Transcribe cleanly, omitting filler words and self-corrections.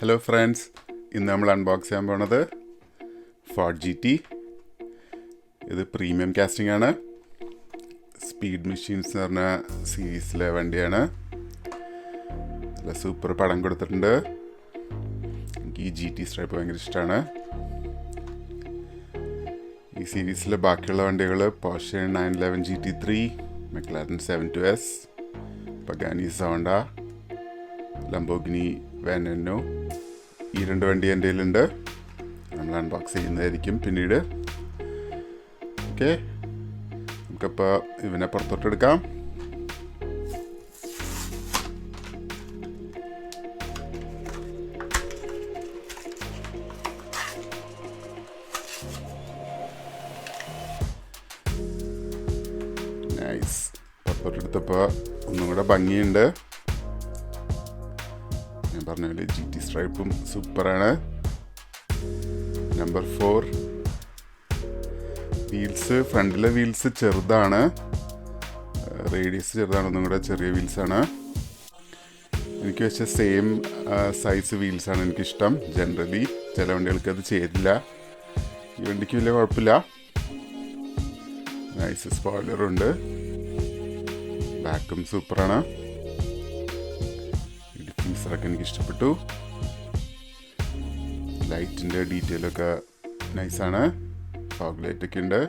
Hello friends, ഇന്ന് നമ്മൾ unbox ചെയ്യാൻ പോണത് ഫോർഡ് ജി ടി. ഇത് പ്രീമിയം കാസ്റ്റിംഗ് ആണ്. സ്പീഡ് മെഷീൻസ് എന്ന് പറഞ്ഞ സീരീസിലെ വണ്ടിയാണ്. നല്ല സൂപ്പർ പടം കൊടുത്തിട്ടുണ്ട്. എനിക്ക് ഈ ജി ടി സ്ട്രൈപ്പ് ഭയങ്കര ഇഷ്ടമാണ്. ഈ സീരീസിലെ ബാക്കിയുള്ള വണ്ടികൾ Porsche 911 GT3, McLaren 72S, Pagani Zonda, Lamborghini വാനനോ. ഈ രണ്ട് വണ്ടി എൻ്റെ കയ്യിലുണ്ട്. നമ്മൾ അൺബോക്സ് ചെയ്യുന്നതായിരിക്കും പിന്നീട്. ഓക്കെ, നമുക്കപ്പോൾ ഇവനെ പുറത്തോട്ടെടുക്കാം. നൈസ്. പുറത്തോട്ടെടുത്തപ്പോൾ ഒന്നും കൂടെ ഭംഗിയുണ്ട്. ഞാൻ പറഞ്ഞ പോലെ ജി ടി സ്ട്രൈപ്പും സൂപ്പറാണ്. Number 4 wheels. ഫ്രണ്ടിലെ വീൽസ് ചെറുതാണ്, റേഡിയസ് ചെറുതാണ്, ഒന്നും കൂടെ ചെറിയ വീൽസാണ്. എനിക്ക് വെച്ച സെയിം സൈസ് വീൽസാണ് എനിക്കിഷ്ടം. ജനറലി ചില വണ്ടികൾക്ക് അത് ചെയ്തില്ല. ഈ വണ്ടിക്ക് വലിയ കുഴപ്പമില്ല. നൈസ് സ്പോയിലറുണ്ട്. ബാക്കും സൂപ്പറാണ്. ഫീച്ചറൊക്കെ എനിക്ക് ഇഷ്ടപ്പെട്ടു. ലൈറ്റിൻ്റെ ഡീറ്റെയിലൊക്കെ നൈസാണ്. ഫോഗ് ലൈറ്റൊക്കെ ഉണ്ട്.